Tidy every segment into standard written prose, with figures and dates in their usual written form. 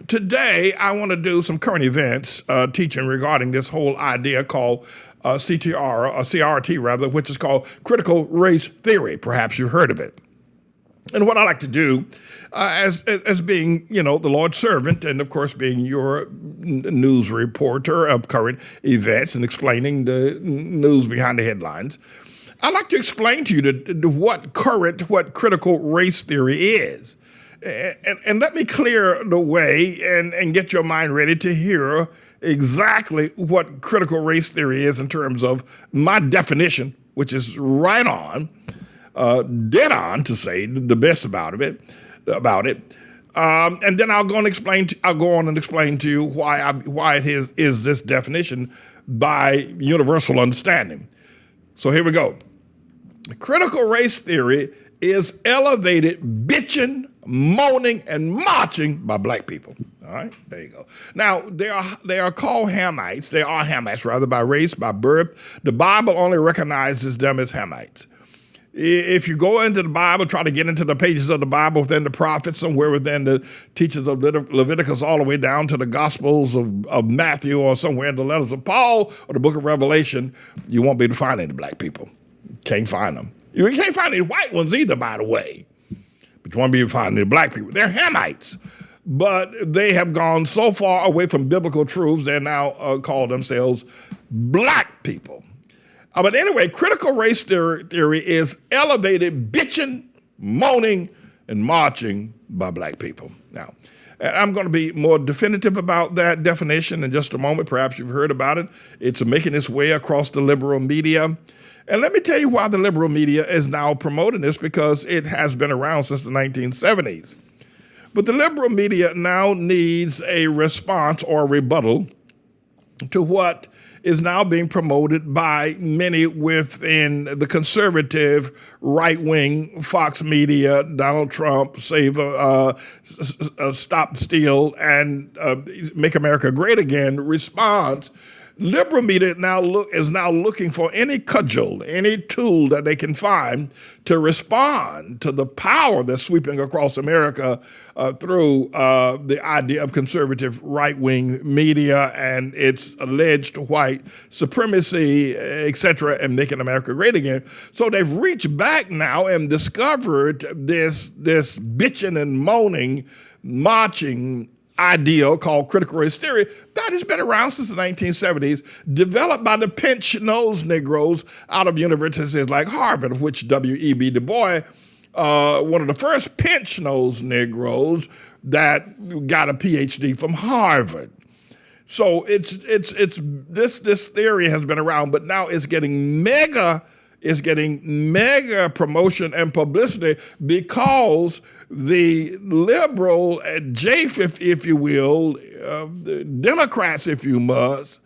today I want to do some current events teaching regarding this whole idea called CTR, or CRT rather, which is called critical race theory. Perhaps you've heard of it. And what I like to do, as being, the Lord's servant, and of course being your news reporter of current events and explaining the news behind the headlines, I like to explain to you what critical race theory is. And let me clear the way and get your mind ready to hear exactly what critical race theory is in terms of my definition, which is right on, dead on, to say the best about it. And then I'll go on and explain to you why it is this definition by universal understanding. So here we go. Critical race theory is elevated bitching, moaning, and marching by black people. All right, there you go. Now, they are called Hamites. They are Hamites, rather, by race, by birth. The Bible only recognizes them as Hamites. If you go into the Bible, try to get into the pages of the Bible within the prophets, somewhere within the teachings of Leviticus, all the way down to the Gospels of Matthew, or somewhere in the letters of Paul or the book of Revelation, you won't be able to find any black people. Can't find them. You can't find any white ones either, by the way. But you won't be able to find any black people. They're Hamites. But they have gone so far away from biblical truths, they now call themselves black people. But anyway, critical race theory is elevated bitching, moaning, and marching by black people. Now, I'm going to be more definitive about that definition in just a moment. Perhaps you've heard about it. It's making its way across the liberal media. And let me tell you why the liberal media is now promoting this, because it has been around since the 1970s. But the liberal media now needs a response or a rebuttal to what is now being promoted by many within the conservative right-wing Fox Media, Donald Trump, Stop Steal, and Make America Great Again response. Liberal media is now looking for any cudgel, any tool that they can find to respond to the power that's sweeping across America through the idea of conservative right-wing media and its alleged white supremacy, et cetera, and making America great again. So they've reached back now and discovered this bitching and moaning, marching ideal called critical race theory that has been around since the 1970s, developed by the pinch-nosed Negroes out of universities like Harvard, of which W.E.B. Du Bois, one of the first pinch-nosed Negroes that got a PhD from Harvard. So this theory has been around, but now it's getting mega promotion and publicity because the liberal Japheth, if you will, the Democrats, if you must,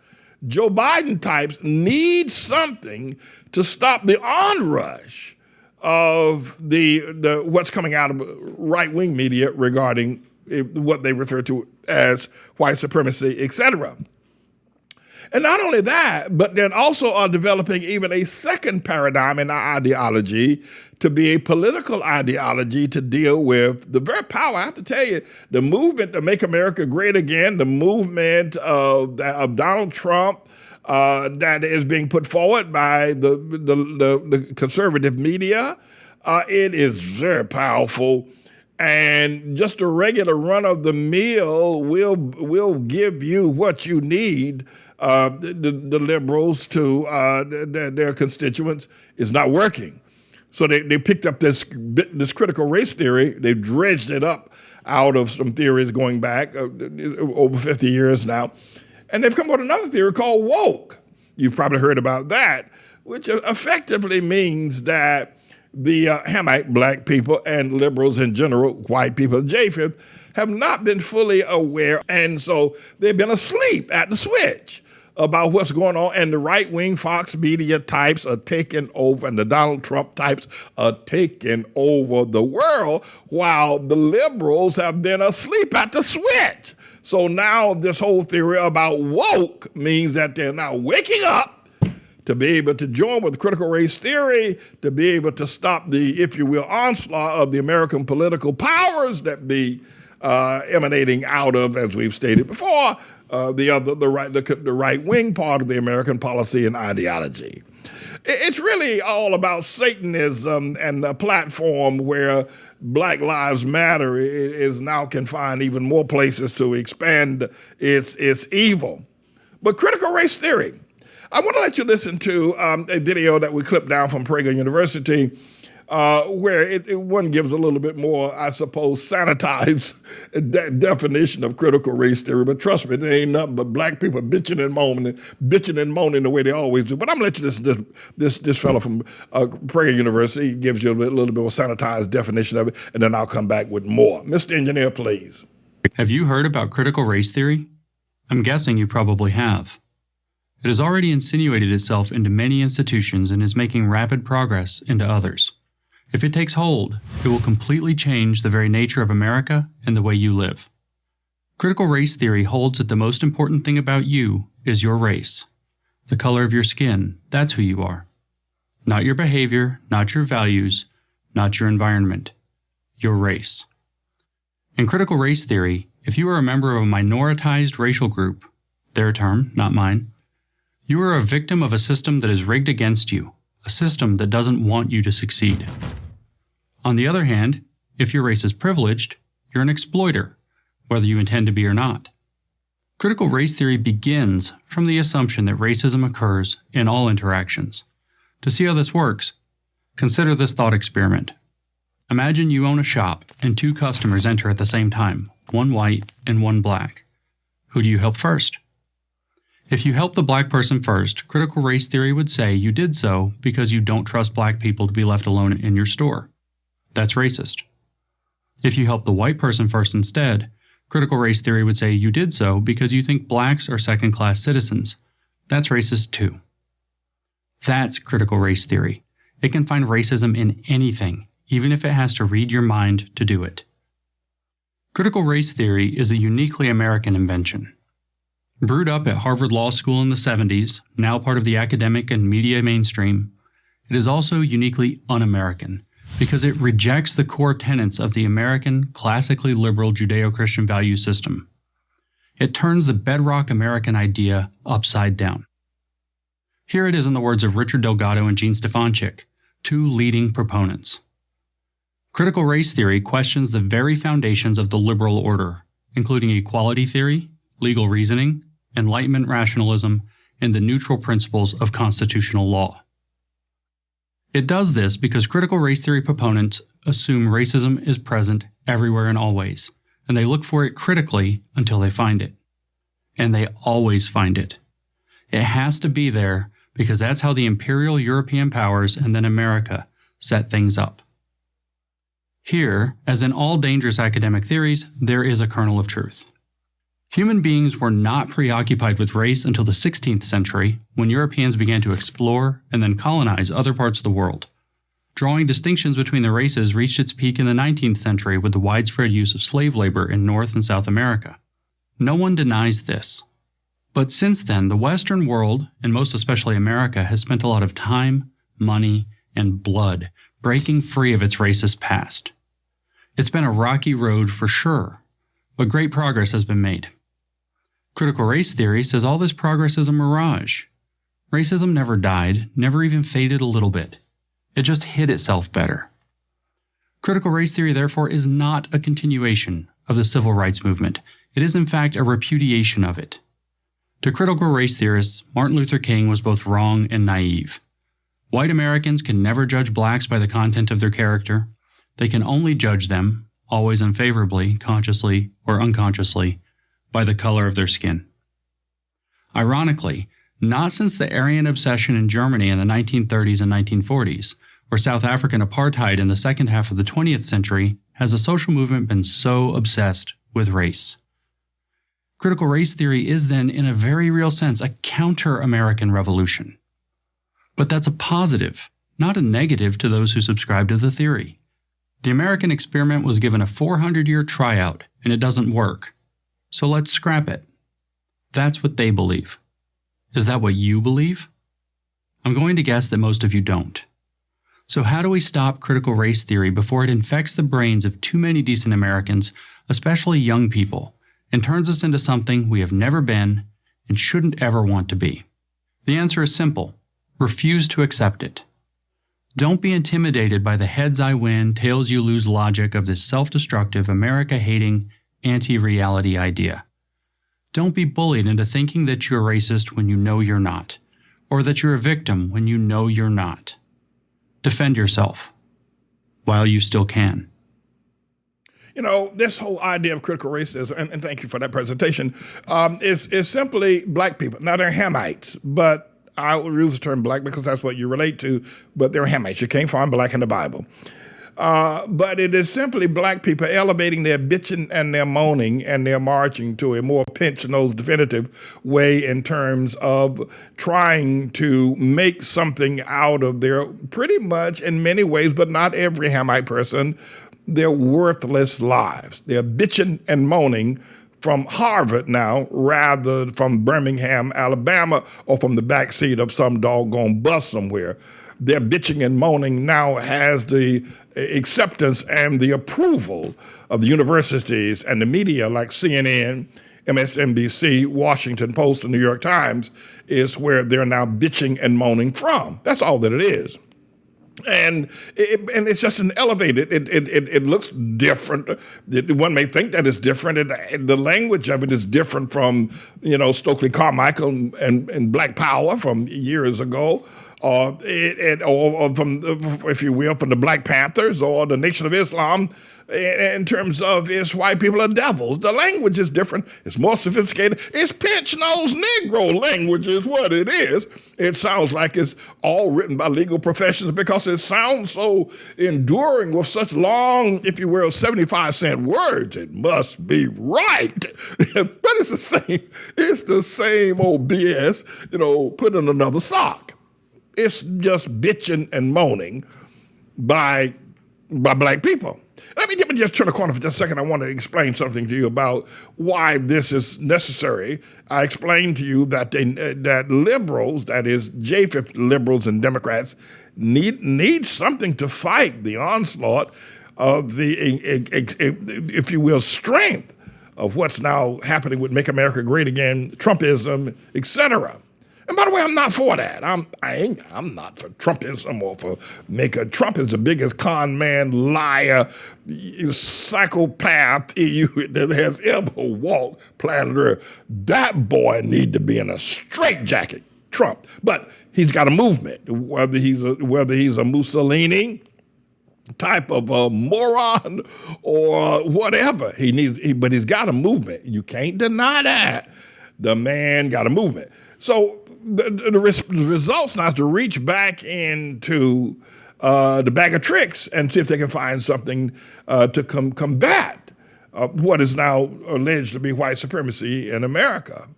Joe Biden types need something to stop the onrush of the what's coming out of right-wing media regarding what they refer to as white supremacy, et cetera. And not only that, but then also are developing even a second paradigm in our ideology to be a political ideology to deal with the very power. I have to tell you, the movement to make America great again, the movement of Donald Trump that is being put forward by the conservative media, it is very powerful. And just a regular run-of-the-mill will give you what you need. The liberals to their constituents is not working. So they picked up this critical race theory. They've dredged it up out of some theories going back over 50 years now. And they've come up with another theory called woke. You've probably heard about that, which effectively means that the Hamite black people and liberals in general, white people, Japheth, have not been fully aware. And so they've been asleep at the switch about what's going on. And the right-wing Fox Media types are taking over, and the Donald Trump types are taking over the world, while the liberals have been asleep at the switch. So now this whole theory about woke means that they're now waking up to be able to join with critical race theory, to be able to stop the, if you will, onslaught of the American political powers that be emanating out of, as we've stated before, the right wing part of the American policy and ideology. It's really all about Satanism and a platform where Black Lives Matter is now can find even more places to expand its evil. But critical race theory. I want to let you listen to a video that we clipped down from Prager University where one gives a little bit more, I suppose, sanitized definition of critical race theory. But trust me, there ain't nothing but black people bitching and moaning the way they always do. But I'm going to let you listen to this fellow from Prager University. He gives you a little bit more sanitized definition of it, and then I'll come back with more. Mr. Engineer, please. Have you heard about critical race theory? I'm guessing you probably have. It has already insinuated itself into many institutions and is making rapid progress into others. If it takes hold, it will completely change the very nature of America and the way you live. Critical race theory holds that the most important thing about you is your race. The color of your skin, that's who you are. Not your behavior, not your values, not your environment. Your race. In critical race theory, if you are a member of a minoritized racial group, their term, not mine, you are a victim of a system that is rigged against you, a system that doesn't want you to succeed. On the other hand, if your race is privileged, you're an exploiter, whether you intend to be or not. Critical race theory begins from the assumption that racism occurs in all interactions. To see how this works, consider this thought experiment. Imagine you own a shop and two customers enter at the same time, one white and one black. Who do you help first? If you help the black person first, critical race theory would say you did so because you don't trust black people to be left alone in your store. That's racist. If you help the white person first instead, critical race theory would say you did so because you think blacks are second-class citizens. That's racist too. That's critical race theory. It can find racism in anything, even if it has to read your mind to do it. Critical race theory is a uniquely American invention. Brewed up at Harvard Law School in the 70s, now part of the academic and media mainstream, it is also uniquely un-American because it rejects the core tenets of the American, classically liberal Judeo-Christian value system. It turns the bedrock American idea upside down. Here it is in the words of Richard Delgado and Gene Stefanchik, two leading proponents. Critical race theory questions the very foundations of the liberal order, including equality theory, legal reasoning, Enlightenment rationalism, and the neutral principles of constitutional law. It does this because critical race theory proponents assume racism is present everywhere and always, and they look for it critically until they find it. And they always find it. It has to be there because that's how the imperial European powers and then America set things up. Here, as in all dangerous academic theories, there is a kernel of truth. Human beings were not preoccupied with race until the 16th century, when Europeans began to explore and then colonize other parts of the world. Drawing distinctions between the races reached its peak in the 19th century with the widespread use of slave labor in North and South America. No one denies this. But since then, the Western world, and most especially America, has spent a lot of time, money, and blood breaking free of its racist past. It's been a rocky road for sure, but great progress has been made. Critical race theory says all this progress is a mirage. Racism never died, never even faded a little bit. It just hid itself better. Critical race theory, therefore, is not a continuation of the civil rights movement. It is, in fact, a repudiation of it. To critical race theorists, Martin Luther King was both wrong and naive. White Americans can never judge blacks by the content of their character. They can only judge them, always unfavorably, consciously or unconsciously, by the color of their skin. Ironically, not since the Aryan obsession in Germany in the 1930s and 1940s, or South African apartheid in the second half of the 20th century, has the social movement been so obsessed with race. Critical race theory is then, in a very real sense, a counter-American revolution. But that's a positive, not a negative to those who subscribe to the theory. The American experiment was given a 400-year tryout, and it doesn't work. So let's scrap it. That's what they believe. Is that what you believe? I'm going to guess that most of you don't. So how do we stop critical race theory before it infects the brains of too many decent Americans, especially young people, and turns us into something we have never been and shouldn't ever want to be? The answer is simple. Refuse to accept it. Don't be intimidated by the heads I win, tails you lose logic of this self-destructive, America-hating, anti-reality idea. Don't be bullied into thinking that you're racist when you know you're not, or that you're a victim when you know you're not. Defend yourself while you still can. You know, this whole idea of critical racism, and thank you for that presentation, is simply black people. Now, they're Hamites, but I'll use the term black because that's what you relate to, but they're Hamites. You can't find black in the Bible. But it is simply black people elevating their bitching and their moaning and their marching to a more pinch-nosed definitive way in terms of trying to make something out of their, pretty much in many ways, but not every Hamite person, their worthless lives. They're bitching and moaning from Harvard now, rather from Birmingham, Alabama, or from the backseat of some doggone bus somewhere. Their bitching and moaning now has the acceptance and the approval of the universities and the media like CNN, MSNBC, Washington Post, and New York Times is where they're now bitching and moaning from. That's all that it is. And it's just an elevated. It looks different. One may think that it's different. The language of it is different from, Stokely Carmichael and Black Power from years ago, or from, if you will, from the Black Panthers or the Nation of Islam. In terms of it's white people are devils. The language is different. It's more sophisticated. It's pinch-nosed Negro language is what it is. It sounds like it's all written by legal professionals because it sounds so enduring with such long, if you will, 75-cent words. It must be right. But it's the same. It's the same old BS, put in another sock. It's just bitching and moaning by black people. Let me just turn the corner for just a second. I want to explain something to you about why this is necessary. I explained to you that that liberals, that is J-50 liberals and Democrats, need something to fight the onslaught of the, if you will, strength of what's now happening with Make America Great Again, Trumpism, etc. And by the way, I'm not for that. I'm not for Trumpism or for Trump is the biggest con man, liar, psychopath that has ever walked planet Earth. That boy need to be in a straitjacket, Trump. But he's got a movement, whether he's a Mussolini type of a moron or whatever. But he's got a movement. You can't deny that. The man got a movement. So the results now is to reach back into the bag of tricks and see if they can find something to combat what is now alleged to be white supremacy in America.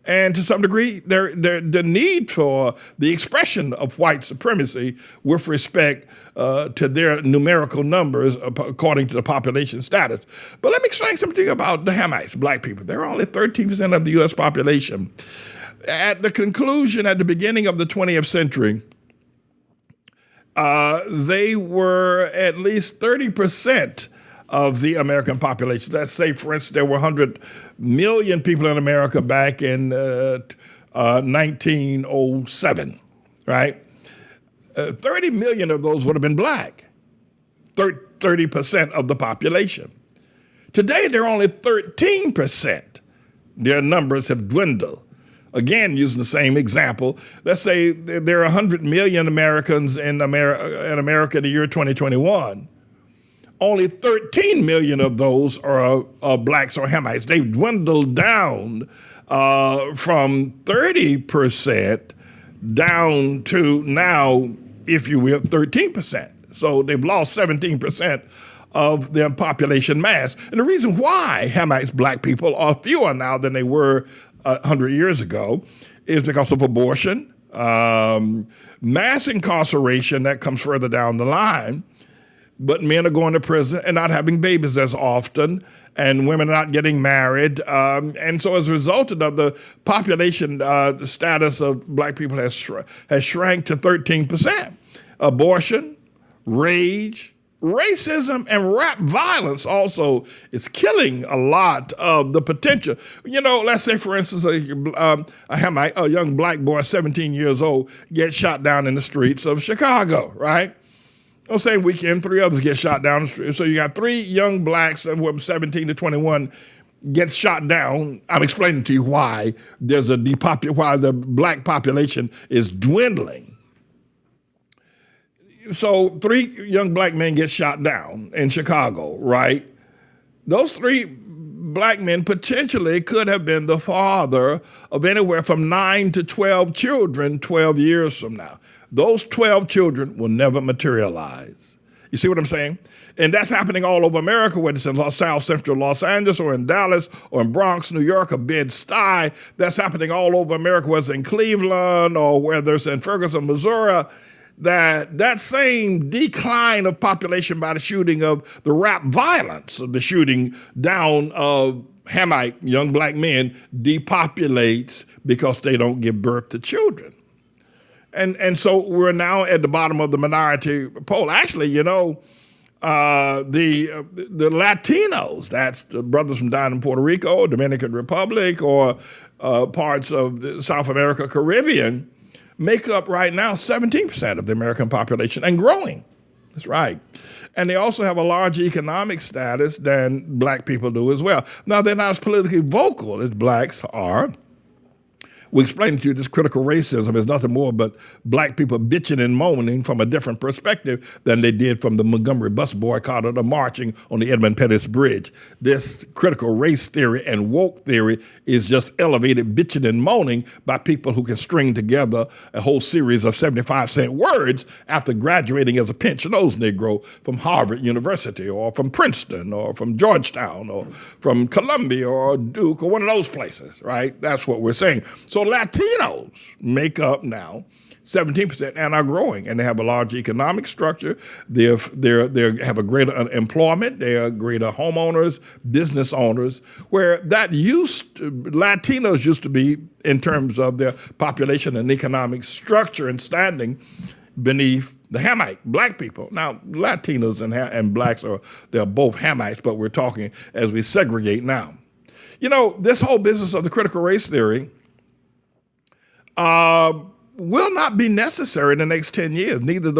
And to some degree, the need for the expression of white supremacy with respect to their numerical numbers according to the population status. But let me explain something about the Hamites, black people. They're only 13% of the U.S. population. At the conclusion, at the beginning of the 20th century, they were at least 30% of the American population. Let's say, for instance, there were 100 million people in America back in 1907, right? 30 million of those would have been black, 30% of the population. Today, they're only 13%. Their numbers have dwindled. Again, using the same example, let's say there are 100 million Americans in America in the year 2021. Only 13 million of those are blacks or Hamites. They've dwindled down from 30% down to now, if you will, 13%. So they've lost 17% of their population mass. And the reason why Hamites, black people, are fewer now than they were 100 years ago is because of abortion, mass incarceration that comes further down the line, but men are going to prison and not having babies as often, and women are not getting married. And so as a result of the population status of black people has shrank to 13%. Abortion, rage, racism, and rap violence also is killing a lot of the potential. Let's say, for instance, a young black boy, 17 years old, gets shot down in the streets of Chicago, right? The same weekend, 3 others get shot down the street. So you got 3 young blacks from 17 to 21 gets shot down. I'm explaining to you why why the black population is dwindling. So 3 young black men get shot down in Chicago, right? Those 3 black men potentially could have been the father of anywhere from 9 to 12 children 12 years from now. Those 12 children will never materialize. You see what I'm saying? And that's happening all over America, whether it's in South Central Los Angeles or in Dallas or in Bronx, New York or Bed-Stuy. That's happening all over America, whether it's in Cleveland or whether it's in Ferguson, Missouri. That same decline of population by the shooting of the rap violence, of the shooting down of Hamite young black men, depopulates because they don't give birth to children. And so we're now at the bottom of the minority poll. Actually, the Latinos, that's the brothers from down in Puerto Rico, Dominican Republic, or parts of the South America, Caribbean, make up right now 17% of the American population and growing. That's right. And they also have a larger economic status than black people do as well. Now, they're not as politically vocal as blacks are. We explained to you this critical racism is nothing more but black people bitching and moaning from a different perspective than they did from the Montgomery bus boycott or the marching on the Edmund Pettus Bridge. This critical race theory and woke theory is just elevated bitching and moaning by people who can string together a whole series of 75-cent words after graduating as a pinch-nosed Negro from Harvard University or from Princeton or from Georgetown or from Columbia or Duke or one of those places, right? That's what we're saying. So Latinos make up now 17% and are growing, and they have a large economic structure. They have a greater employment. They are greater homeowners, business owners, where Latinos used to be in terms of their population and economic structure and standing beneath the Hamite black people. Now, Latinos and blacks they're both Hamites, but we're talking as we segregate now. This whole business of the critical race theory will not be necessary in the next 10 years. Neither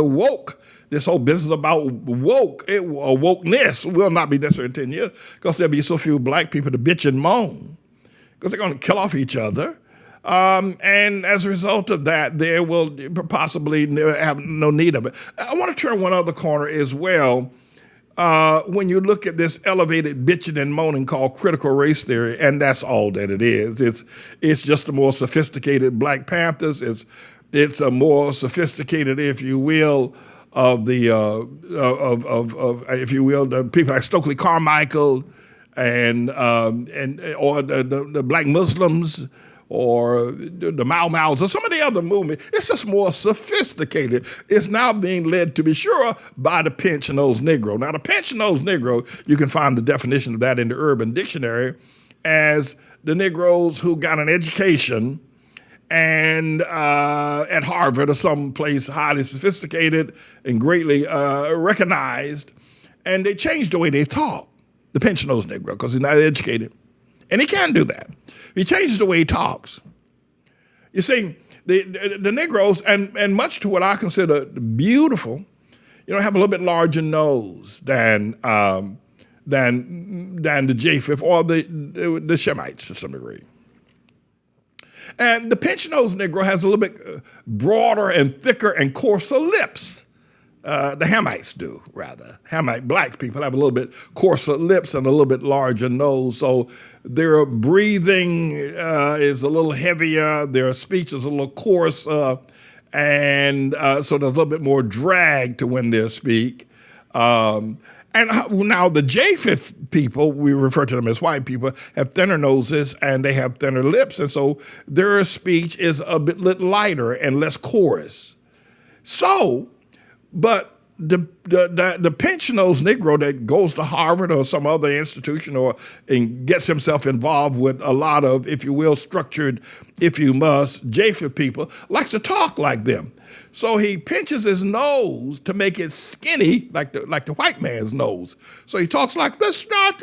this whole business about wokeness will not be necessary in 10 years because there'll be so few black people to bitch and moan because they're going to kill off each other. And as a result of that, there will possibly have no need of it. I want to turn one other corner as well. When you look at this elevated bitching and moaning called critical race theory, and that's all that it is. It's just a more sophisticated Black Panthers. It's a more sophisticated, if you will, of the people like Stokely Carmichael and or the Black Muslims, or the Mau Mau's, or some of the other movements. It's just more sophisticated. It's now being led, to be sure, by the pinch-nosed Negro. Now, the pinch-nosed Negro, you can find the definition of that in the Urban Dictionary as the Negroes who got an education and at Harvard or someplace highly sophisticated and greatly recognized, and they changed the way they talk. The pinch-nosed Negro, because he's not educated. And he can do that. He changes the way he talks. You see, the Negroes, and much to what I consider beautiful, have a little bit larger nose than the Japheth or the Shemites to some degree. And the pinch-nosed Negro has a little bit broader and thicker and coarser lips. The Hamites do, rather. Hamite black people have a little bit coarser lips and a little bit larger nose, so their breathing is a little heavier, their speech is a little coarser, and so there's a little bit more drag to when they speak. And now the Japheth people, we refer to them as white people, have thinner noses and they have thinner lips, and so their speech is a bit lighter and less coarse. But the pinch-nosed Negro that goes to Harvard or some other institution and gets himself involved with a lot of, if you will, structured if you must, Japheth people, likes to talk like them. So he pinches his nose to make it skinny, like the white man's nose. So he talks like this, and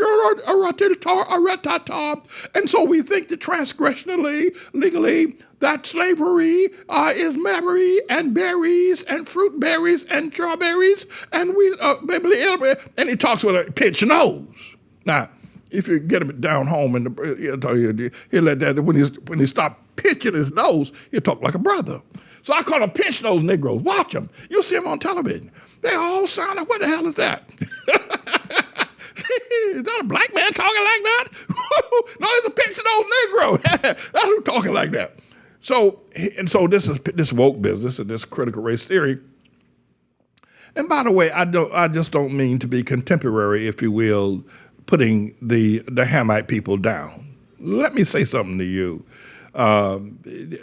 so we think that transgressionally, legally, that slavery is Mary and berries and fruit berries and strawberries, and and he talks with a pinched nose. Now, if you get him down home and he'll let that when he stopped pinching his nose, he'll talk like a brother. So I call them pinch nose Negroes. Watch them. You'll see them on television. They all sound like, what the hell is that? Is that a black man talking like that? No, it's a pinch nose Negro. That's who's talking like that. So this is this woke business and this critical race theory. And by the way, I just don't mean to be contemporary, if you will, putting the Hamite people down. Let me say something to you. I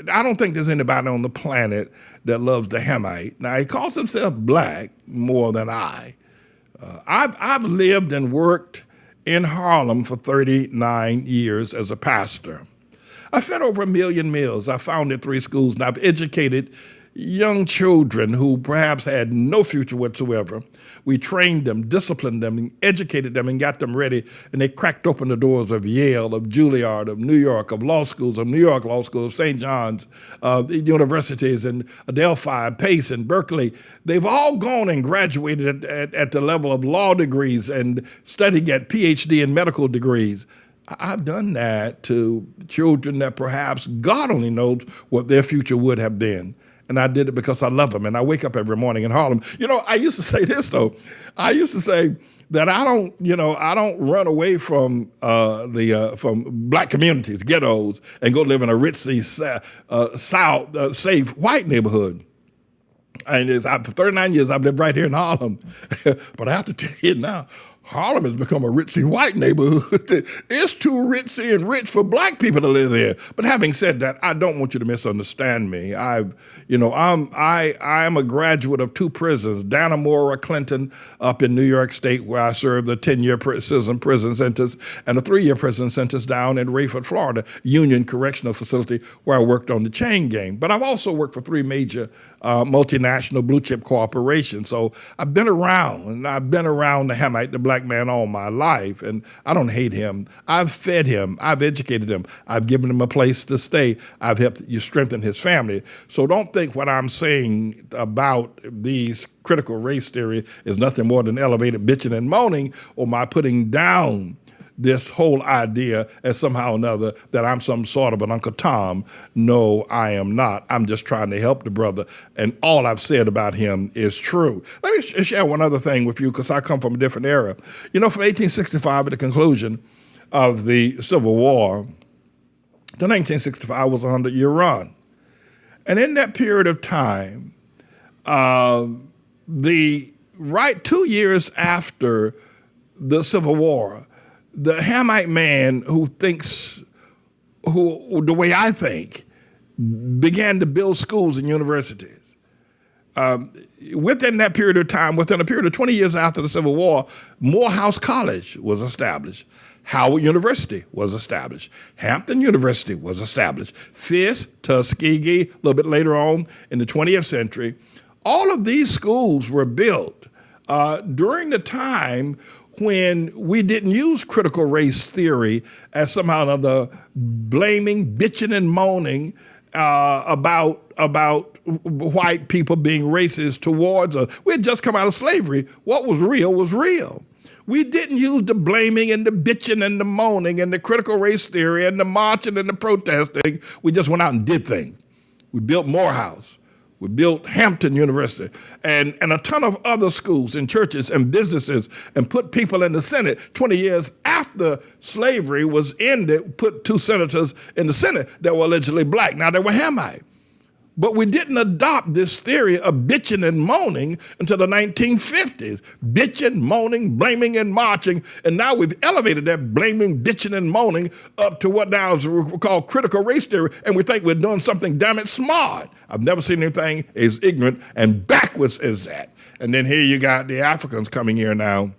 don't think there's anybody on the planet that loves the Hamite. Now, he calls himself black more than I. I've lived and worked in Harlem for 39 years as a pastor. I fed over 1 million meals. I founded 3 schools, and I've educated young children who perhaps had no future whatsoever. We trained them, disciplined them, and educated them and got them ready, and they cracked open the doors of Yale, of Juilliard, of New York, of law schools, of New York Law School, of St. John's, universities, and Adelphi, and Pace, and Berkeley. They've all gone and graduated at the level of law degrees and studying at PhD and medical degrees. I've done that to children that perhaps God only knows what their future would have been. And I did it because I love them. And I wake up every morning in Harlem. You know, I used to say this, though. I used to say that I don't run away from from black communities, ghettos, and go live in a ritzy, safe white neighborhood. And for 39 years, I've lived right here in Harlem. But I have to tell you now, Harlem has become a ritzy white neighborhood. It's too ritzy and rich for black people to live there. But having said that, I don't want you to misunderstand me. I am a graduate of 2 prisons, Dannemora, Clinton, up in New York State, where I served a 10-year prison sentence, and a 3-year prison sentence down in Rayford, Florida, Union Correctional Facility, where I worked on the chain gang. But I've also worked for 3 major multinational blue chip corporations. So I've been around, and I've been around the Hamite, the black man, all my life, and I don't hate him. I've fed him. I've educated him. I've given him a place to stay. I've helped you strengthen his family. So don't think what I'm saying about these critical race theory is nothing more than elevated bitching and moaning, or my putting down this whole idea as somehow or another that I'm some sort of an Uncle Tom. No, I am not. I'm just trying to help the brother, and all I've said about him is true. Let me share one other thing with you, because I come from a different era. You know, from 1865 at the conclusion of the Civil War to 1965 was a 100-year run. And in that period of time, 2 years after the Civil War, the Hamite man who the way I think, began to build schools and universities. Within that period of time, within a period of 20 years after the Civil War, Morehouse College was established. Howard University was established. Hampton University was established. Fisk, Tuskegee, a little bit later on in the 20th century. All of these schools were built during the time when we didn't use critical race theory as somehow or another blaming, bitching, and moaning about white people being racist towards us. We had just come out of slavery. What was real was real. We didn't use the blaming and the bitching and the moaning and the critical race theory and the marching and the protesting. We just went out and did things. We built Morehouse. We built Hampton University and a ton of other schools and churches and businesses, and put people in the Senate. 20 years after slavery was ended, put 2 senators in the Senate that were allegedly black. Now, they were Hamite. But we didn't adopt this theory of bitching and moaning until the 1950s. Bitching, moaning, blaming, and marching. And now we've elevated that blaming, bitching, and moaning up to what now is called critical race theory. And we think we're doing something damn it smart. I've never seen anything as ignorant and backwards as that. And then here you got the Africans coming here now.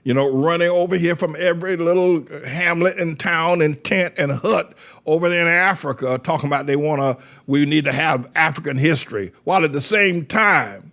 running over here from every little hamlet and town and tent and hut over there in Africa, talking about we need to have African history, while at the same time,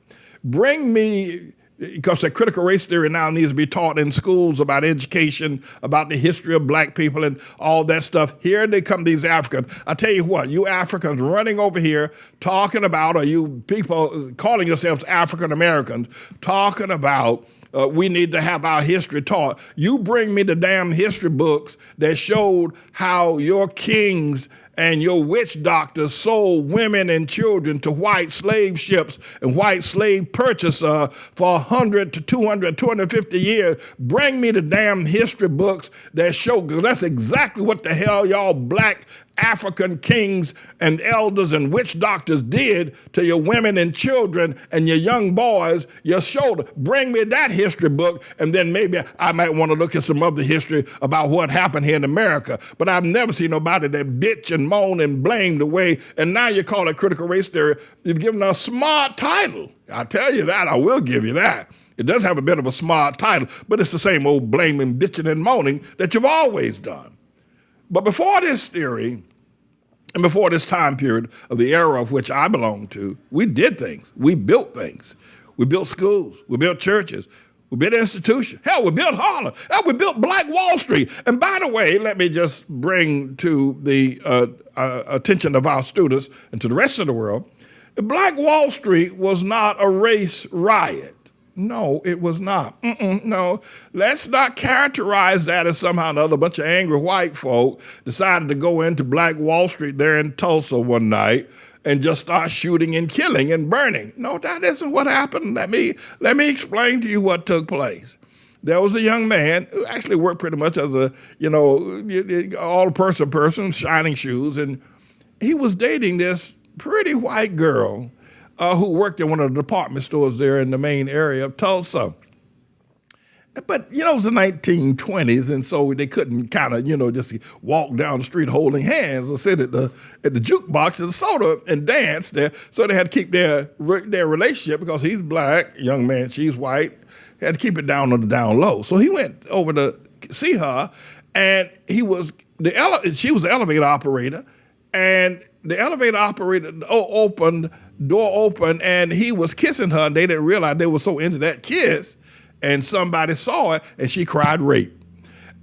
because the critical race theory now needs to be taught in schools about education, about the history of black people and all that stuff. Here they come, these Africans. I tell you what, you Africans running over here talking about, or you people calling yourselves African Americans, talking about we need to have our history taught. You bring me the damn history books that showed how your kings and your witch doctors sold women and children to white slave ships and white slave purchaser for 100 to 200, 250 years. Bring me the damn history books that show, because that's exactly what the hell y'all black African kings and elders and witch doctors did to your women and children and your young boys, your shoulder. Bring me that history book, and then maybe I might want to look at some other history about what happened here in America. But I've never seen nobody that bitch and moan and blame the way, and now you call it critical race theory. You've given a smart title. I tell you that, I will give you that. It does have a bit of a smart title, but it's the same old blaming, bitching, and moaning that you've always done. But before this theory, and before this time period of the era of which I belong to, we did things. We built things. We built schools. We built churches. We built institutions. Hell, we built Harlem. Hell, we built Black Wall Street. And by the way, let me just bring to the attention of our students and to the rest of the world, Black Wall Street was not a race riot. No, it was not. No, let's not characterize that as somehow or another. A bunch of angry white folk decided to go into Black Wall Street there in Tulsa one night and just start shooting and killing and burning. No, that isn't what happened. Let me explain to you what took place. There was a young man who actually worked pretty much as a, all-person, shining shoes, and he was dating this pretty white girl who worked in one of the department stores there in the main area of Tulsa. But, it was the 1920s, and so they couldn't kind of, just walk down the street holding hands or sit at the jukebox and soda and dance there. So they had to keep their relationship, because he's black, young man, she's white, had to keep it down on the down low. So he went over to see her, and she was the elevator operator, and the elevator operator door opened, and he was kissing her, and they didn't realize they were so into that kiss, and somebody saw it, and she cried rape.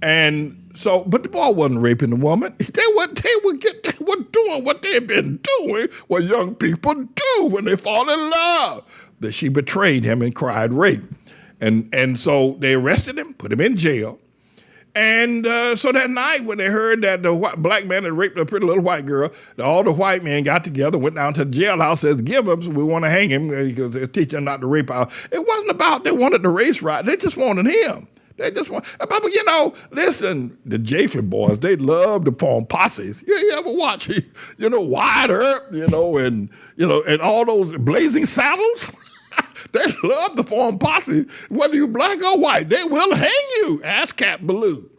And so, but the boy wasn't raping the woman. They were doing what they've been doing, what young people do when they fall in love. That she betrayed him and cried rape. And so they arrested him, put him in jail. And so that night when they heard that the black man had raped a pretty little white girl, all the white men got together, went down to the jailhouse, said, give him, we want to hang him, because they're teaching him not to rape our. It wasn't about they wanted the race right, they just wanted him. They just want, but listen, the Japheth boys, they love to form posses. You ever watch, Wyatt Earp, and all those Blazing Saddles? They love to form posse. Whether you're black or white, they will hang you. Ask Cat Ballou.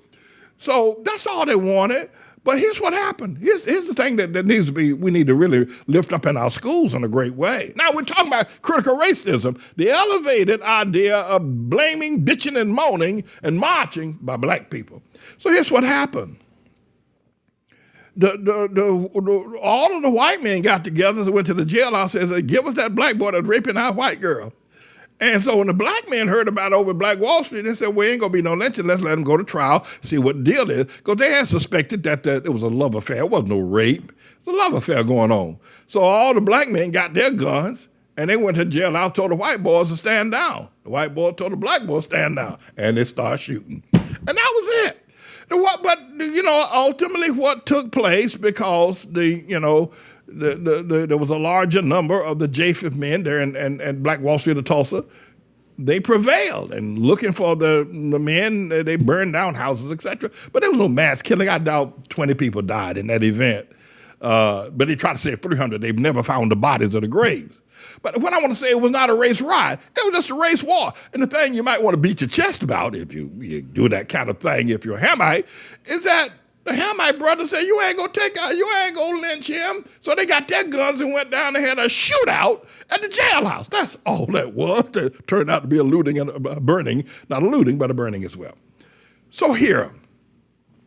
So that's all they wanted. But here's what happened. Here's the thing that needs to be, we need to really lift up in our schools in a great way. Now we're talking about critical racism, the elevated idea of blaming, bitching, and moaning and marching by black people. So here's what happened. All of the white men got together and went to the jailhouse and said, give us that black boy that's raping our white girl. And so when the black men heard about it over Black Wall Street, they said, well, ain't going to be no lynching. Let's let him go to trial, see what the deal is. Because they had suspected that it was a love affair. It wasn't no rape. It's a love affair going on. So all the black men got their guns, and they went to the jailhouse, told the white boys to stand down. The white boy told the black boys to stand down. And they started shooting. And that was it. But ultimately what took place, because there was a larger number of the Japheth men there in Black Wall Street of Tulsa, they prevailed. And looking for the men, they burned down houses, etc. But there was no mass killing. I doubt 20 people died in that event. But they tried to say 300. They've never found the bodies of the graves. But what I want to say, it was not a race riot. It was just a race war. And the thing you might want to beat your chest about, if you do that kind of thing, if you're a Hamite, is that The Hamite brothers said, you ain't gonna lynch him. So they got their guns and went down and had a shootout at the jailhouse. That's all that was. It turned out to be a looting and a burning, not a looting, but a burning as well. So here,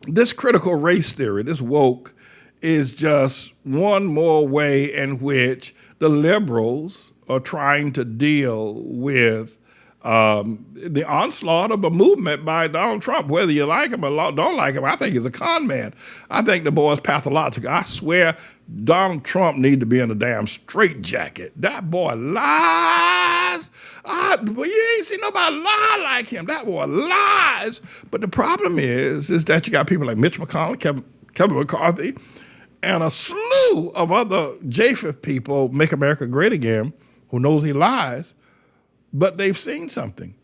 this critical race theory, this woke, is just one more way in which the liberals are trying to deal with the onslaught of a movement by Donald Trump. Whether you like him or don't like him, I think he's a con man. I think the boy is pathological. I swear Donald Trump needs to be in a damn straitjacket. That boy lies. You ain't seen nobody lie like him. That boy lies. But the problem is that you got people like Mitch McConnell, Kevin McCarthy, and a slew of other Japheth people, Make America Great Again, who knows he lies. But they've seen something.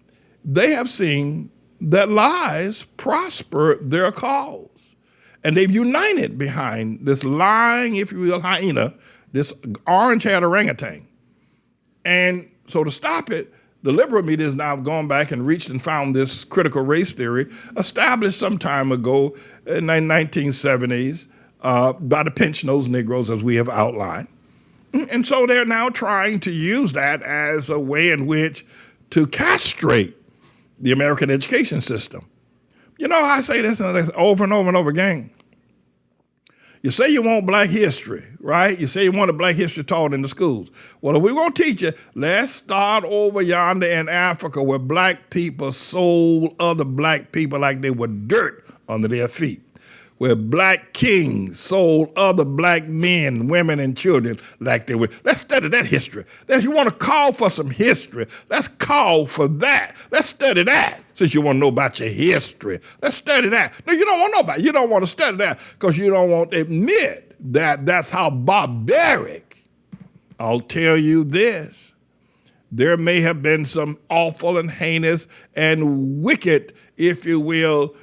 They have seen that lies prosper their cause. And they've united behind this lying, if you will, hyena, this orange-haired orangutan. And so to stop it, the liberal media has now gone back and reached and found this critical race theory established some time ago in the 1970s by the pinch-nosed Negroes, as we have outlined. And so they're now trying to use that as a way in which to castrate the American education system. You know, I say this over and over and over again. You say you want black history, right? You say you want a black history taught in the schools. Well, if we're going to teach it, let's start over yonder in Africa where black people sold other black people like they were dirt under their feet, where black kings sold other black men, women, and children like they were. Let's study that history. If you want to call for some history, let's call for that. Let's study that since you want to know about your history. Let's study that. No, you don't want to know about it. You don't want to study that because you don't want to admit that that's how barbaric. I'll tell you this. There may have been some awful and heinous and wicked, if you will,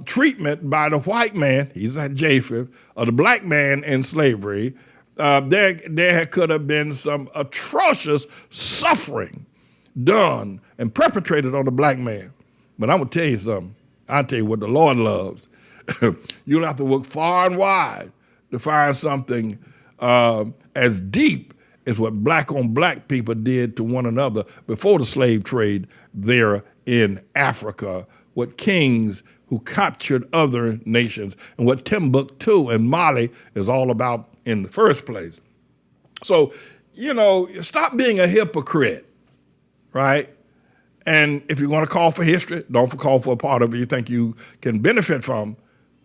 treatment by the white man, he's a Japheth, or the black man in slavery. There could have been some atrocious suffering done and perpetrated on the black man. But I'm going to tell you something. I'll tell you what the Lord loves. You'll have to look far and wide to find something as deep as what black on black people did to one another before the slave trade there in Africa, what kings who captured other nations, and what Timbuktu and Mali is all about in the first place. So, you know, stop being a hypocrite, right? And if you want to call for history, don't call for a part of it you think you can benefit from,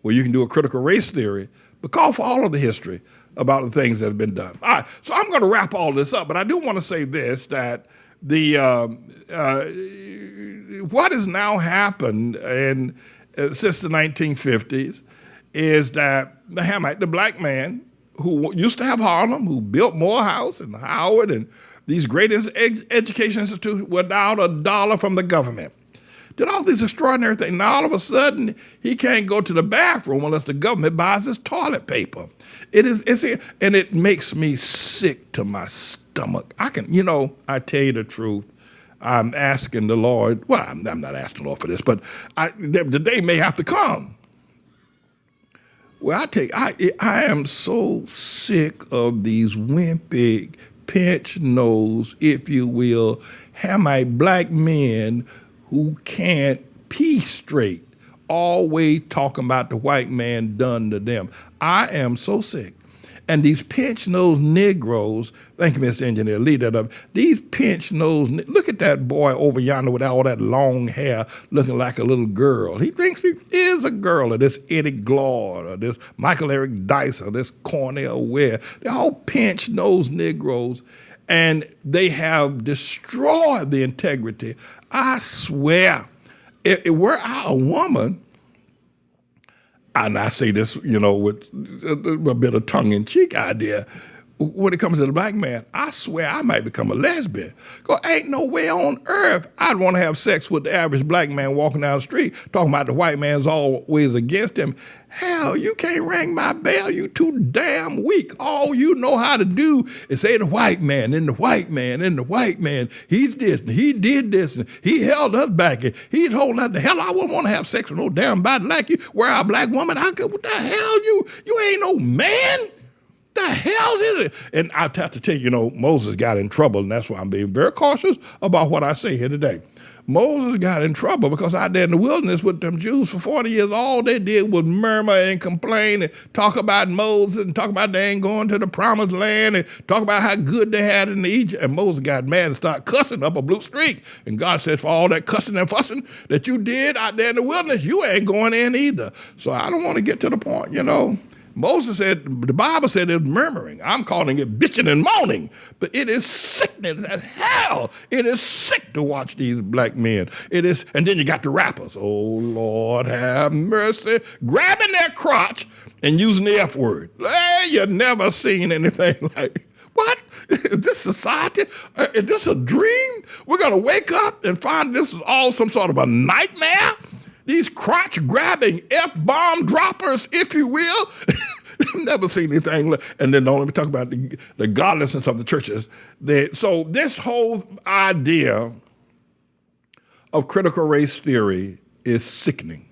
where you can do a critical race theory, but call for all of the history about the things that have been done. All right, so I'm going to wrap all this up, but I do want to say this, that what has now happened since the 1950s is that the Hamite, the black man who used to have Harlem, who built Morehouse and Howard and these greatest education institutions without a dollar from the government, did all these extraordinary things. Now all of a sudden he can't go to the bathroom unless the government buys his toilet paper. And it makes me sick to my stomach. I tell you the truth. I'm asking the Lord, well, I'm not asking the Lord for this, but the day may have to come. Well, I am so sick of these wimpy, pinch-nosed, if you will, Hamite black men who can't pee straight, always talking about the white man done to them. I am so sick. And these pinch-nosed Negroes, thank you, Mr. Engineer, lead that up. These pinch-nosed, look at that boy over yonder with all that long hair looking like a little girl. He thinks he is a girl, or this Eddie Glaude, or this Michael Eric Dice, or this Cornell Ware. They're all pinch-nosed Negroes, and they have destroyed the integrity. I swear, if were I a woman, and I say this, with a bit of tongue-in-cheek idea, when it comes to the black man, I swear I might become a lesbian. Because ain't no way on earth I'd want to have sex with the average black man walking down the street talking about the white man's always against him. Hell, you can't ring my bell. You too damn weak. All you know how to do is say the white man and the white man and the white man. He's this and he did this and he held us back and he's holding us. The hell, I wouldn't want to have sex with no damn body like you. Where a black woman, what the hell you ain't no man. The hell is it? And I have to tell you, Moses got in trouble, and that's why I'm being very cautious about what I say here today. Moses got in trouble because out there in the wilderness with them Jews for 40 years, all they did was murmur and complain and talk about Moses and talk about they ain't going to the promised land and talk about how good they had in Egypt. And Moses got mad and started cussing up a blue streak. And God said, for all that cussing and fussing that you did out there in the wilderness, you ain't going in either. So I don't want to get to the point, Moses said, the Bible said it was murmuring. I'm calling it bitching and moaning. But it is sickness as hell. It is sick to watch these black men. It is, and then you got the rappers. Oh, Lord, have mercy. Grabbing their crotch and using the F word. Hey, you never seen anything like, what? Is this society? Is this a dream? We're going to wake up and find this is all some sort of a nightmare? These crotch-grabbing F-bomb droppers, if you will. Never seen anything. And then let me talk about the godlessness of the churches. So this whole idea of critical race theory is sickening.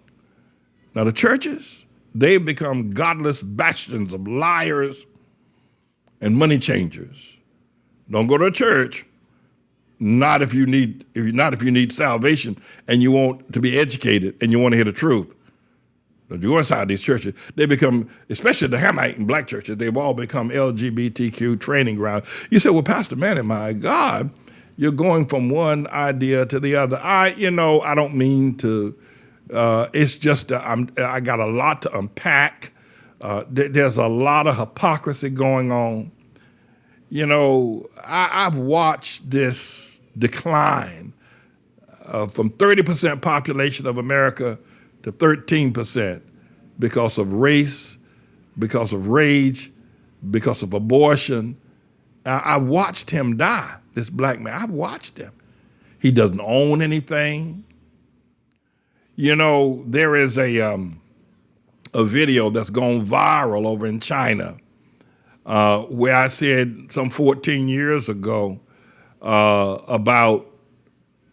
Now the churches, they've become godless bastions of liars and money changers. Don't go to a church. Not if you need salvation and you want to be educated and you want to hear the truth. If you go inside these churches, they become, especially the Hamite and black churches, they've all become LGBTQ training grounds. You say, well, Pastor Manny, my God, you're going from one idea to the other. I don't mean to. It's just I got a lot to unpack. There's a lot of hypocrisy going on. I've watched this decline from 30% population of America to 13% because of race, because of rage, because of abortion. I watched him die, this black man. I've watched him. He doesn't own anything. There is a video that's gone viral over in China where I said some 14 years ago about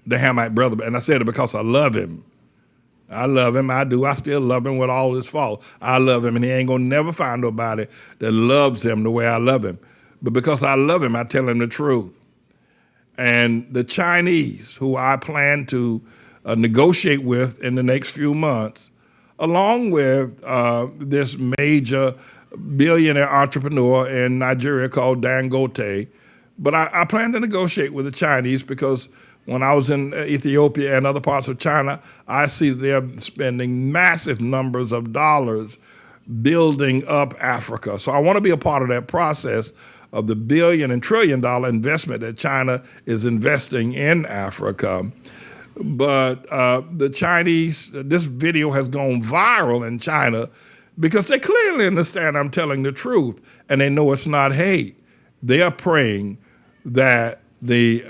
the Hamite brother, and I said it because I love him. I love him. I do. I still love him with all his faults. I love him, and he ain't gonna never find nobody that loves him the way I love him. But because I love him, I tell him the truth. And the Chinese, who I plan to negotiate with in the next few months, along with this major billionaire entrepreneur in Nigeria called Dangote. But I plan to negotiate with the Chinese because when I was in Ethiopia and other parts of China, I see they're spending massive numbers of dollars building up Africa. So I want to be a part of that process of the billion and trillion dollar investment that China is investing in Africa. But the Chinese, this video has gone viral in China because they clearly understand I'm telling the truth and they know it's not hate. They are praying that the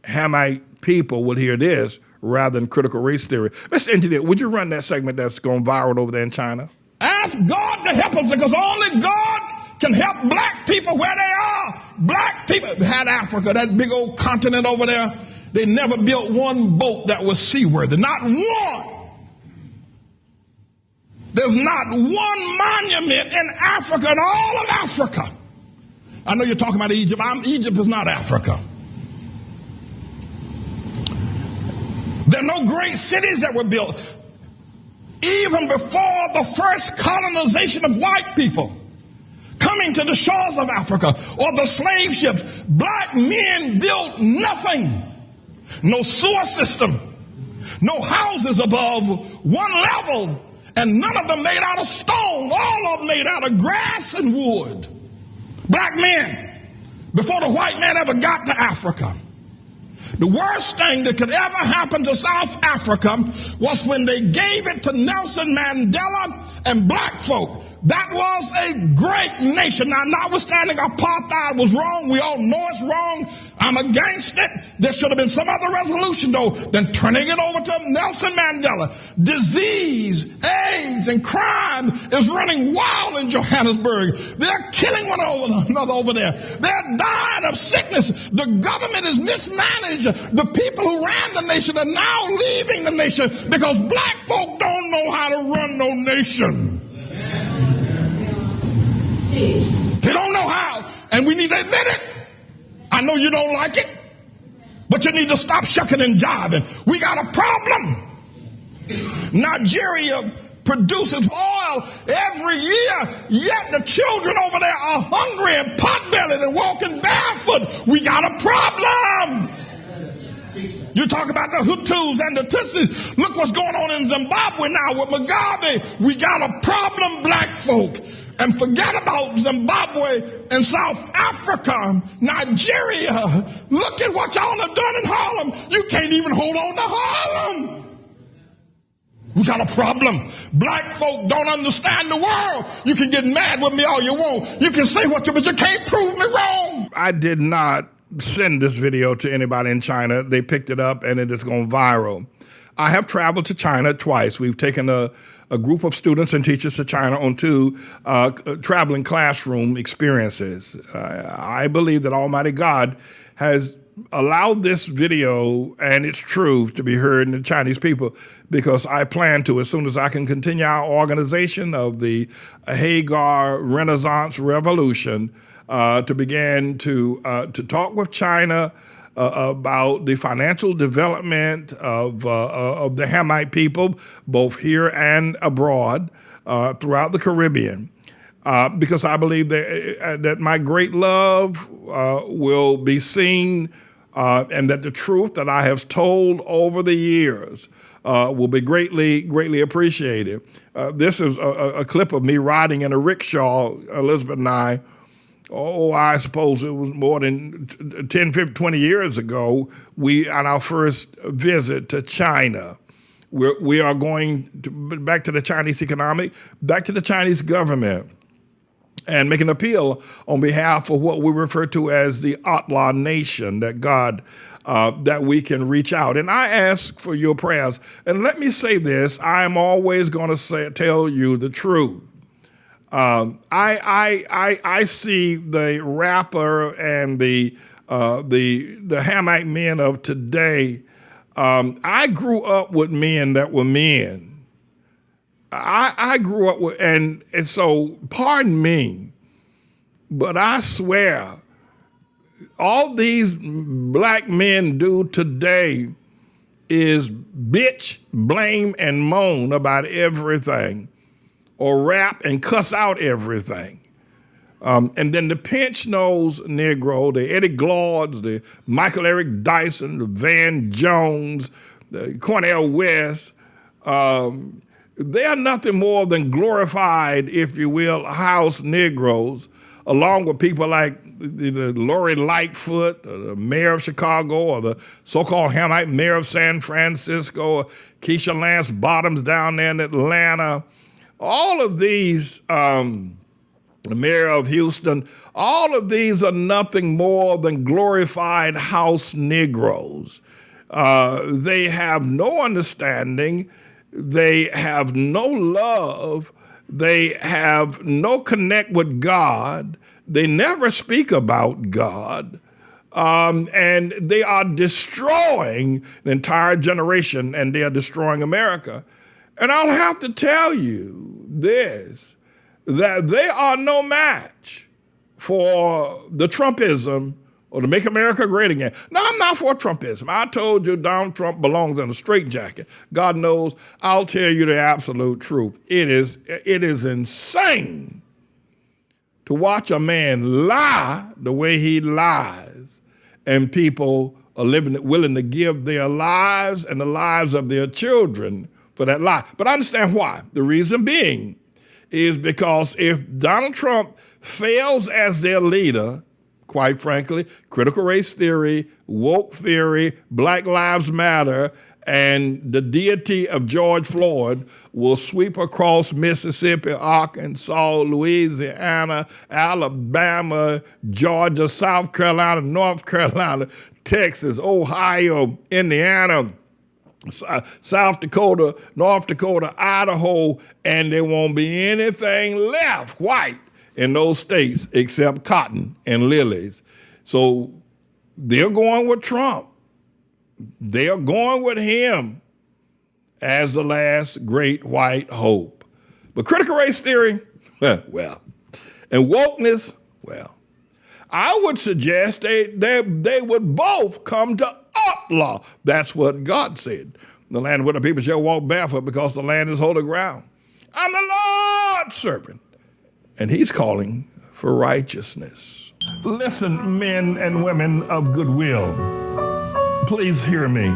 Hamite people would hear this rather than critical race theory. Mr. Engineer, would you run that segment that's gone viral over there in China? Ask God to help us because only God can help black people where they are. Black people had Africa, that big old continent over there. They never built one boat that was seaworthy, not one. There's not one monument in Africa, in all of Africa. I know you're talking about Egypt. Egypt is not Africa. There are no great cities that were built. Even before the first colonization of white people coming to the shores of Africa or the slave ships, black men built nothing. No sewer system, no houses above one level, and none of them made out of stone, all of them made out of grass and wood. Black men, before the white man ever got to Africa. The worst thing that could ever happen to South Africa was when they gave it to Nelson Mandela and black folk. That was a great nation. Now, notwithstanding apartheid was wrong, we all know it's wrong. I'm against it. There should have been some other resolution, though, than turning it over to Nelson Mandela. Disease, AIDS, and crime is running wild in Johannesburg. They're killing one another over there. They're dying of sickness. The government is mismanaged. The people who ran the nation are now leaving the nation because black folk don't know how to run no nation. They don't know how, and we need to admit it. I know you don't like it, but you need to stop shucking and jiving. We got a problem. Nigeria produces oil every year, yet the children over there are hungry and pot-bellied and walking barefoot. We got a problem. You talk about the Hutus and the Tutsis. Look what's going on in Zimbabwe now with Mugabe. We got a problem, black folk. And forget about Zimbabwe and South Africa, Nigeria. Look at what y'all have done in Harlem. You can't even hold on to Harlem. We got a problem. Black folk don't understand the world. You can get mad with me all you want. You can say what you, but you can't prove me wrong. I did not send this video to anybody in China. They picked it up and it is going viral. I have traveled to China twice. We've taken a group of students and teachers to China on 2 traveling classroom experiences. I believe that Almighty God has allowed this video and its truth to be heard in the Chinese people, because I plan to, as soon as I can continue our organization of the Hagar Renaissance Revolution, to begin to talk with China about the financial development of the Hamite people, both here and abroad, throughout the Caribbean, because I believe that my great love will be seen, and that the truth that I have told over the years will be greatly appreciated. This is a clip of me riding in a rickshaw, Elizabeth and I. I suppose it was more than 10, 15, 20 years ago, on our first visit to China. We are going back to the Chinese economic, back to the Chinese government, and make an appeal on behalf of what we refer to as the ATLAH nation, that God, that we can reach out. And I ask for your prayers. And let me say this, I am always going to tell you the truth. I see the rapper and the Hamite men of today. I grew up with men that were men. I grew up with, and so pardon me, but I swear, all these black men do today is bitch, blame, and moan about everything, or rap and cuss out everything. And then the pinch-nosed Negro, the Eddie Glauds, the Michael Eric Dyson, the Van Jones, the Cornel West, they are nothing more than glorified, if you will, house Negroes, along with people like the Lori Lightfoot, the mayor of Chicago, or the so-called Hamite mayor of San Francisco, or Keisha Lance Bottoms down there in Atlanta. All of these, the mayor of Houston, all of these are nothing more than glorified house Negroes. They have no understanding. They have no love. They have no connect with God. They never speak about God. And they are destroying an entire generation, and they are destroying America. And I'll have to tell you this, that they are no match for the Trumpism or to make America great again. No, I'm not for Trumpism. I told you Donald Trump belongs in a straitjacket. God knows, I'll tell you the absolute truth. It is insane to watch a man lie the way he lies, and people are willing to give their lives and the lives of their children for that lie. But I understand why. The reason being is because if Donald Trump fails as their leader, quite frankly, critical race theory, woke theory, Black Lives Matter, and the deity of George Floyd will sweep across Mississippi, Arkansas, Louisiana, Alabama, Georgia, South Carolina, North Carolina, Texas, Ohio, Indiana, South Dakota, North Dakota, Idaho, and there won't be anything left white in those states except cotton and lilies. So they're going with Trump. They are going with him as the last great white hope. But critical race theory, well, and wokeness, well, I would suggest they would both come to ATLAH. That's what God said. The land where the people shall walk barefoot because the land is holy ground. I'm the Lord's servant. And he's calling for righteousness. Listen, men and women of goodwill, please hear me.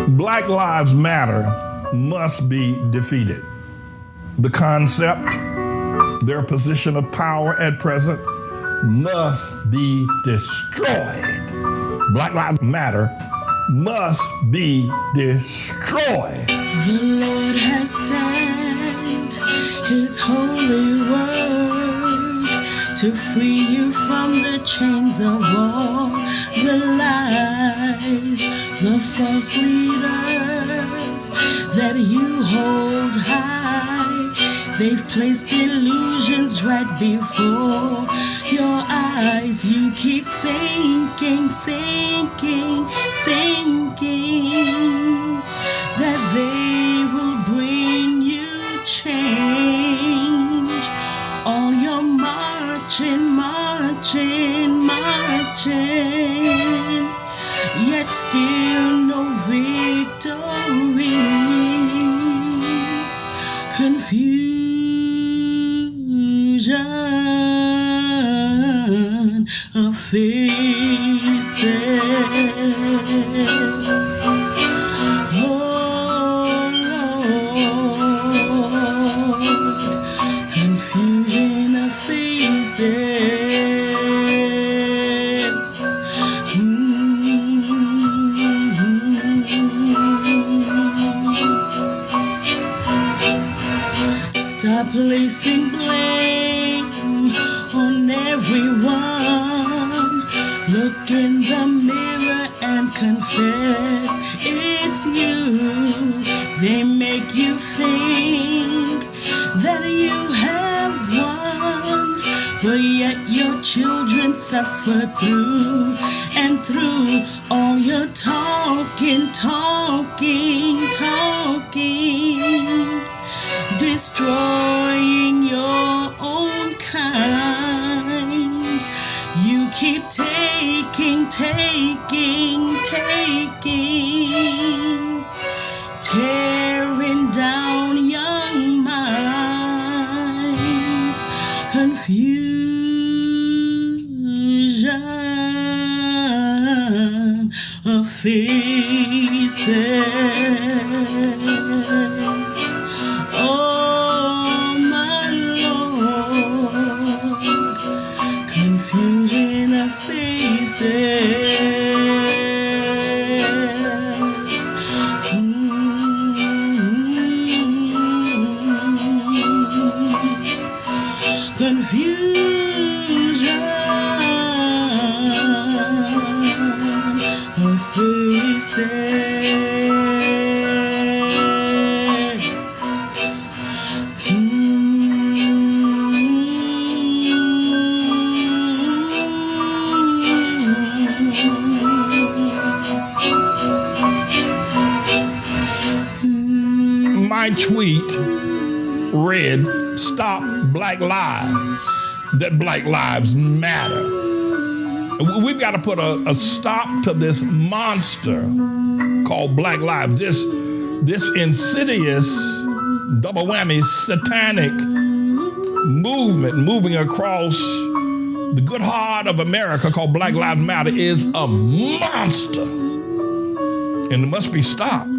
Black Lives Matter must be defeated. The concept, their position of power at present, must be destroyed. Black Lives Matter must be destroyed. The Lord has sent his holy word to free you from the chains of all the lies, the false leaders that you hold high. They've placed illusions right before your eyes. You keep thinking that they will bring you change. All your marching, yet still no victory. Confusion of faces. Confusion of faces. Stop placing blame on everyone. Look in the mirror and confess it's you. They make you think that you have won, but yet your children suffer through and through all your talking, destroying your own kind. You keep taking, tearing down young minds. Confusion of faces. Oh, my Lord, confusion of faces. Confusion of faces. My tweet read, "Stop Black Lives, that Black Lives Matter." We've got to put a stop to this monster called Black Lives, this insidious double whammy satanic movement moving across the good heart of America called Black Lives Matter is a monster, and it must be stopped.